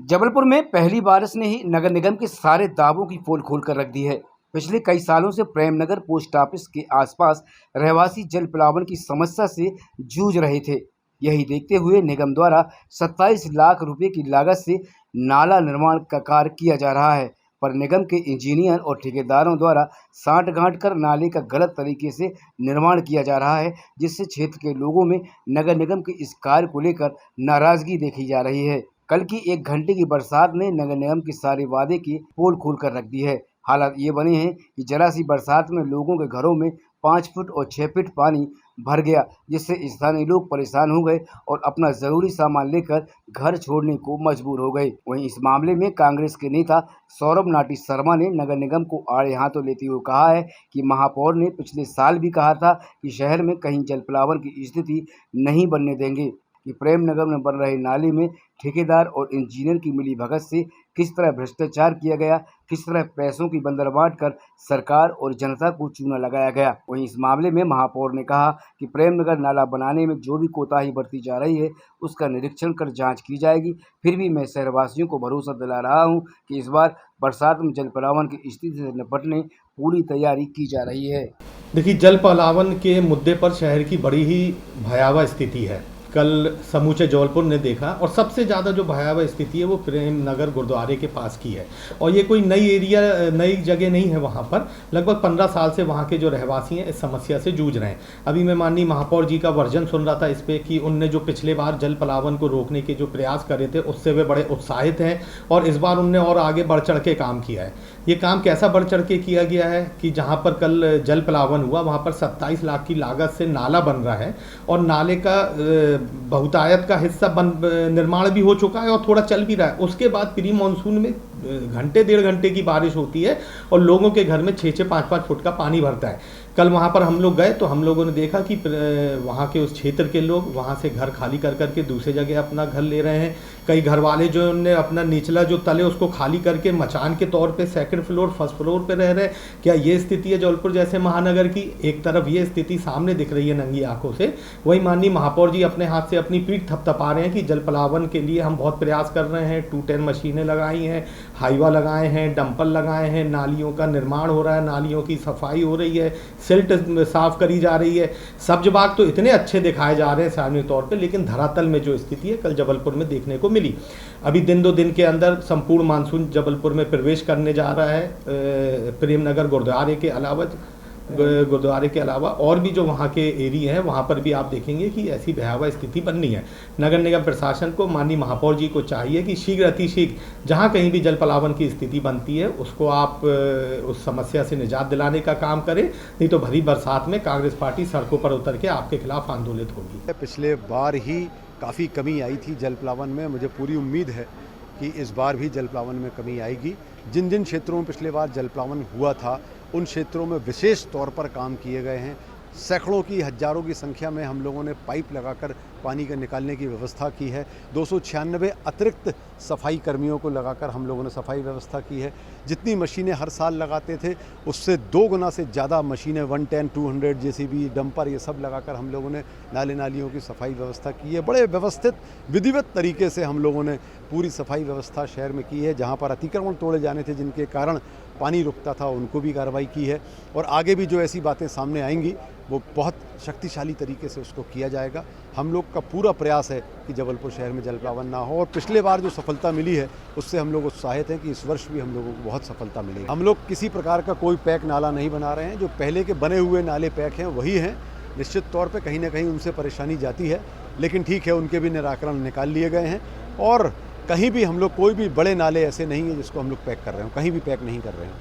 जबलपुर में पहली बारिश ने ही नगर निगम के सारे दावों की पोल खोल कर रख दी है। पिछले कई सालों से प्रेमनगर पोस्ट ऑफिस के आसपास रहवासी जल प्लावन की समस्या से जूझ रहे थे। यही देखते हुए निगम द्वारा 27 लाख रुपए की लागत से नाला निर्माण का कार्य किया जा रहा है, पर निगम के इंजीनियर और ठेकेदारों द्वारा साठ-गांठ कर नाले का गलत तरीके से निर्माण किया जा रहा है, जिससे क्षेत्र के लोगों में नगर निगम के इस कार्य को लेकर नाराजगी देखी जा रही है। कल की 1 घंटे की बरसात ने नगर निगम के सारे वादे की पोल खोल कर रख दी है। हालात ये बने हैं कि जरा सी बरसात में लोगों के घरों में 5 फुट और 6 फीट पानी भर गया, जिससे स्थानीय लोग परेशान हो गए और अपना जरूरी सामान लेकर घर छोड़ने को मजबूर हो गए। वहीं इस मामले में कांग्रेस के नेता सौरभ नाटी शर्मा ने नगर निगम को आड़े हाथों लेते हुए कहा है कि महापौर ने पिछले साल भी कहा था कि शहर में कहीं जल प्लावन की स्थिति नहीं बनने देंगे, कि प्रेमनगर में बन रहे नाले में ठेकेदार और इंजीनियर की मिलीभगत से किस तरह भ्रष्टाचार किया गया, किस तरह पैसों की बंदरबांट कर सरकार और जनता को चूना लगाया गया। वहीं इस मामले में महापौर ने कहा कि प्रेमनगर नाला बनाने में जो भी कोताही बरती जा रही है उसका निरीक्षण कर जांच की जाएगी। फिर भी मैं शहरवासियों को भरोसा दिला रहा हूं कि इस बार बरसात में जल प्लावन की स्थिति से निपटने पूरी तैयारी की जा रही है। देखिए, जल प्लावन के मुद्दे पर शहर की बड़ी ही भयावह स्थिति है। कल समूचे जबलपुर ने देखा, और सबसे ज़्यादा जो भयावह स्थिति है वो प्रेम नगर गुरुद्वारे के पास की है। और ये कोई नई जगह नहीं है। वहाँ पर लगभग 15 साल से वहाँ के जो रहवासी हैं इस समस्या से जूझ रहे हैं। अभी मैं माननीय महापौर जी का वर्जन सुन रहा था इस पे कि उनने जो पिछले बार जल प्लावन को रोकने के जो प्रयास करे थे उससे वे बड़े उत्साहित हैं, और इस बार उनने और आगे बढ़ चढ़ के काम किया है। ये काम कैसा बढ़ चढ़ के किया गया है कि जहाँ पर कल जल प्लावन हुआ वहाँ पर 27 लाख की लागत से नाला बन रहा है, और नाले का बहुतायत का हिस्सा निर्माण भी हो चुका है और थोड़ा चल भी रहा है। उसके बाद प्री मानसून में घंटे 1.5 घंटे की बारिश होती है और लोगों के घर में 6-6 5-5 फुट का पानी भरता है। कल वहाँ पर हम लोग गए तो हम लोगों ने देखा कि वहाँ के उस क्षेत्र के लोग वहाँ से घर खाली कर करके दूसरी जगह अपना घर ले रहे हैं। कई घर वाले जो उन्होंने अपना निचला जो तले उसको खाली करके मचान के तौर पे सेकंड फ्लोर फर्स्ट फ्लोर पे रह रहे हैं। क्या ये स्थिति है जबलपुर जैसे महानगर की? एक तरफ ये स्थिति सामने दिख रही है नंगी आंखों से, वही माननीय महापौर जी अपने हाथ से अपनी पीठ थपथपा रहे हैं कि जल प्लावन के लिए हम बहुत प्रयास कर रहे हैं। 210 मशीनें लगाई हैं, हाईवा लगाए हैं, डंपर लगाए हैं, नालियों का निर्माण हो रहा है, नालियों की सफाई हो रही है, सिल्ट साफ करी जा रही है। सब्ज बाग तो इतने अच्छे दिखाए जा रहे हैं सार्वजनिक तौर पे, लेकिन धरातल में जो स्थिति है कल जबलपुर में देखने को मिली। अभी 1-2 दिन के अंदर संपूर्ण मानसून जबलपुर में प्रवेश करने जा रहा है। प्रेमनगर गुरुद्वारे के अलावा और भी जो वहाँ के एरिया हैं वहाँ पर भी आप देखेंगे कि ऐसी भयावह स्थिति बननी है। नगर निगम प्रशासन को, माननीय महापौर जी को चाहिए कि शीघ्र अतिशीघ्र जहाँ कहीं भी जल प्लावन की स्थिति बनती है उसको आप उस समस्या से निजात दिलाने का काम करें, नहीं तो भरी बरसात में कांग्रेस पार्टी सड़कों पर उतर के आपके खिलाफ आंदोलित होगी। पिछले बार ही काफ़ी कमी आई थी जल प्लावन में। मुझे पूरी उम्मीद है कि इस बार भी जल प्लावन में कमी आएगी। जिन जिन क्षेत्रों में पिछले बार जल प्लावन हुआ था उन क्षेत्रों में विशेष तौर पर काम किए गए हैं। सैकड़ों की, हजारों की संख्या में हम लोगों ने पाइप लगाकर पानी का निकालने की व्यवस्था की है। 296 अतिरिक्त सफाई कर्मियों को लगाकर हम लोगों ने सफाई व्यवस्था की है। जितनी मशीनें हर साल लगाते थे उससे 2 गुना से ज़्यादा मशीनें 110, 200 जेसीबी, डंपर, ये सब लगाकर हम लोगों ने नालियों की सफाई व्यवस्था की है। बड़े व्यवस्थित, विधिवत तरीके से हम लोगों ने पूरी सफाई व्यवस्था शहर में की है। जहाँ पर अतिक्रमण तोड़े जाने थे, जिनके कारण पानी रुकता था, उनको भी कार्रवाई की है। और आगे भी जो ऐसी बातें सामने आएंगी वो बहुत शक्तिशाली तरीके से उसको किया जाएगा। हम लोग का पूरा प्रयास है कि जबलपुर शहर में जल प्लावन ना हो, और पिछले बार जो सफलता मिली है उससे हम लोग उत्साहित हैं कि इस वर्ष भी हम लोगों को बहुत सफलता मिलेगी। हम लोग किसी प्रकार का कोई पैक नाला नहीं बना रहे हैं। जो पहले के बने हुए नाले पैक हैं वही हैं। निश्चित तौर पर कहीं ना कहीं उनसे परेशानी जाती है, लेकिन ठीक है, उनके भी निराकरण निकाल लिए गए हैं। और कहीं भी हम लोग कोई भी बड़े नाले ऐसे नहीं हैं जिसको हम लोग पैक कर रहे हो, कहीं भी पैक नहीं कर रहे हैं।